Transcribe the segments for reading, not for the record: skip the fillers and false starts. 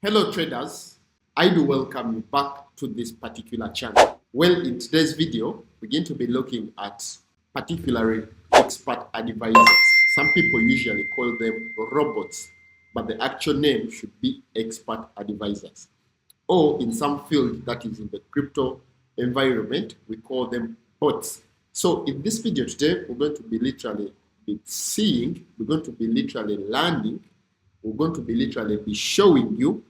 Hello traders, I do welcome you back to this particular channel. Well, in today's video, we're going to be looking at particularly expert advisors. Some people usually call them robots, but the actual name should be expert advisors. Or in some field that is in the crypto environment, we call them bots. So in this video today, we're going to be literally we're going to be literally learning, we're going to be literally be showing you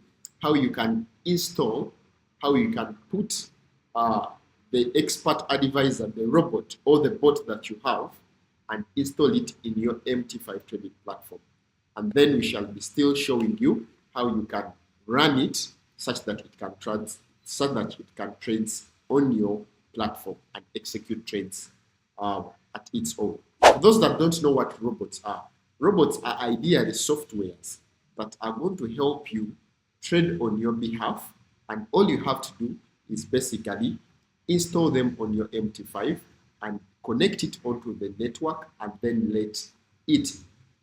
how you can install, how you can put the expert advisor, the robot or the bot that you have, and install it in your MT5 trading platform. And then we shall be still showing you how you can run it such that it can trade on your platform and execute trades at its own. For those that don't know what robots are ideally softwares that are going to help you trade on your behalf, and all you have to do is basically install them on your MT5 and connect it onto the network, and then let it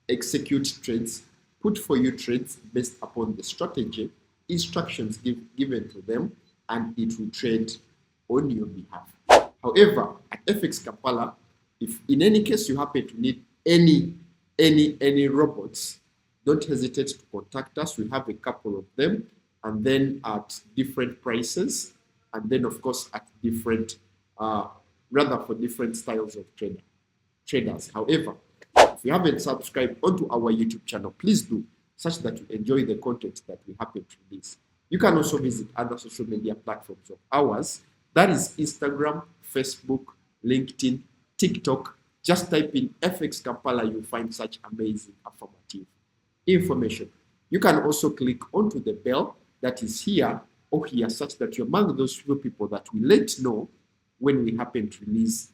execute trades, put for you trades based upon the strategy, instructions given to them, and it will trade on your behalf. However, at FX Kampala, if in any case you happen to need any robots, don't hesitate to contact us. We have a couple of them, and then at different prices, and then of course at different, for different styles of traders. However, if you haven't subscribed onto our YouTube channel, please do, such that you enjoy the content that we happen to release. You can also visit other social media platforms of ours, that is Instagram, Facebook, LinkedIn, TikTok. Just type in FX Kampala, you'll find such amazing informative information. You can also click onto the bell that is here or here, such that you're among those few people that will let know when we happen to release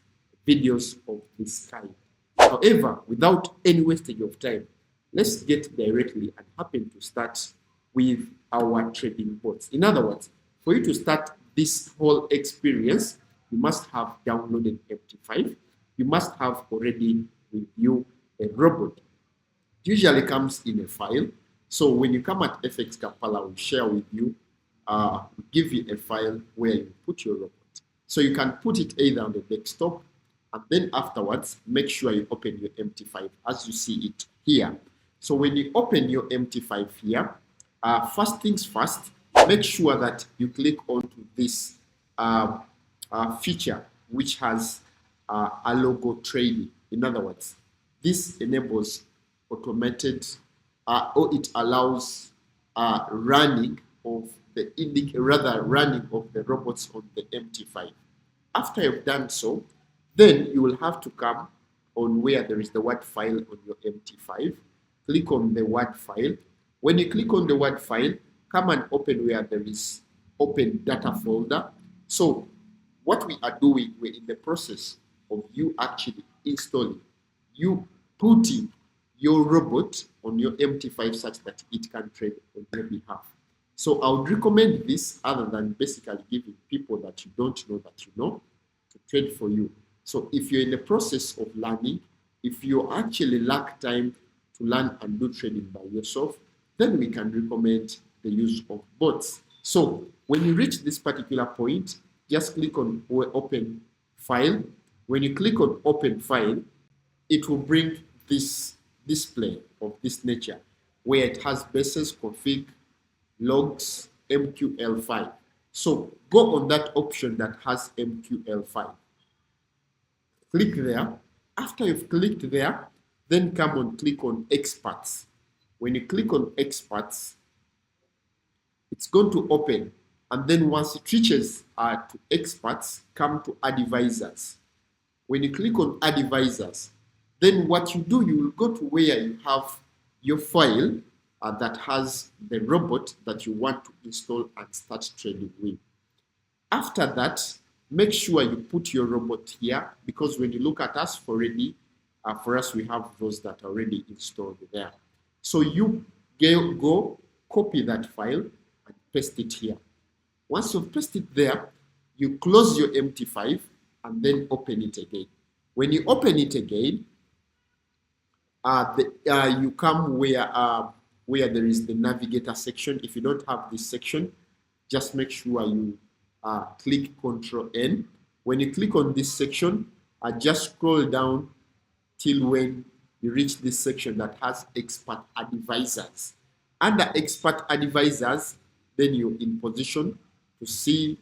videos of this kind. However, without any wastage of time, let's get directly and happen to start with our trading bots. In other words, for you to start this whole experience, you must have downloaded MT5. You must have already with you a robot. It usually comes in a file. So when you come at FX Kampala, we share with you, we give you a file where you put your robot. So you can put it either on the desktop, and then afterwards, make sure you open your MT5 as you see it here. So when you open your MT5 here, first things first, make sure that you click onto this feature which has a logo trading. In other words, this enables automated or it allows running of the robots on the MT5. After you've done so, then you will have to come on where there is the word file on your MT5. Click on the word file. When you click on the word file, come and open where there is open data folder. So what we are doing, we're in the process of you actually installing, you putting your robot on your MT5 such that it can trade on your behalf. So I would recommend this, other than basically giving people that you don't know that you know to trade for you. So if you're in the process of learning, if you actually lack time to learn and do trading by yourself, then we can recommend the use of bots. So when you reach this particular point, just click on open file. When you click on open file, it will bring this display of this nature where it has bases, config, logs, MQL5. So go on that option that has MQL5. Click there. After you've clicked there, then come on, click on experts. When you click on experts, it's going to open, and then once it reaches to experts, come to advisors. When you click on advisors, then what you do, you will go to where you have your file that has the robot that you want to install and start trading with. After that, make sure you put your robot here, because when you look at us already, for us, we have those that are already installed there. So you go copy that file and paste it here. Once you've pasted it there, you close your MT5 and then open it again. When you open it again, you come where where there is the navigator section. If you don't have this section, just make sure you click Control N. When you click on this section, just scroll down till when you reach this section that has expert advisors. Under expert advisors, then you're in position to see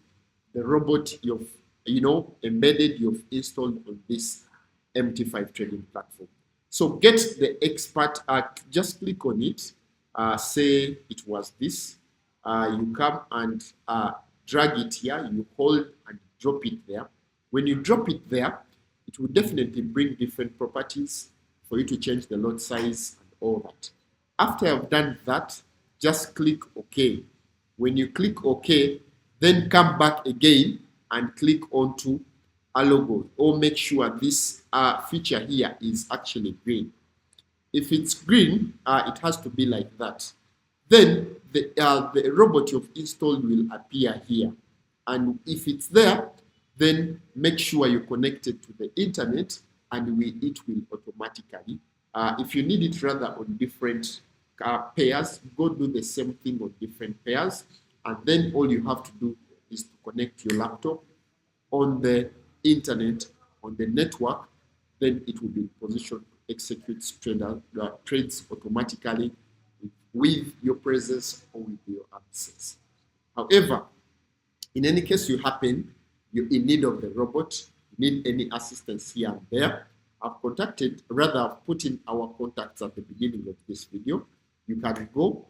the robot you've embedded, you've installed on this MT5 trading platform. So get the expert, just click on it, say it was this, you come and drag it here, you hold and drop it there. When you drop it there, it will definitely bring different properties for you to change the lot size and all that. After I've done that, just click OK. When you click OK, then come back again and click onto a logo, or make sure this feature here is actually green. If it's green, it has to be like that. Then the robot you've installed will appear here. And if it's there, then make sure you connect it to the internet, and it will automatically. If you need it rather on different pairs, go do the same thing on different pairs, and then all you have to do is to connect your laptop on the internet, on the network. Then it will be in position to execute trades automatically with your presence or with your absence. However, in any case you're in need of the robot, you need any assistance here and there, I've put in our contacts at the beginning of this video. You can go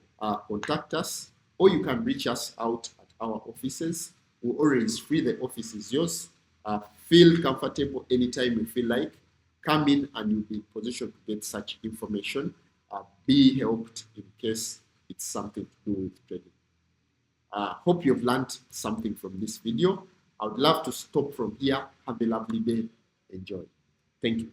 contact us, or you can reach us out at our offices. We're always free, the office is yours. Feel comfortable anytime you feel like. Come in and you'll be in position to get such information. Be helped in case it's something to do with trading. Hope you've learned something from this video. I would love to stop from here. Have a lovely day. Enjoy. Thank you.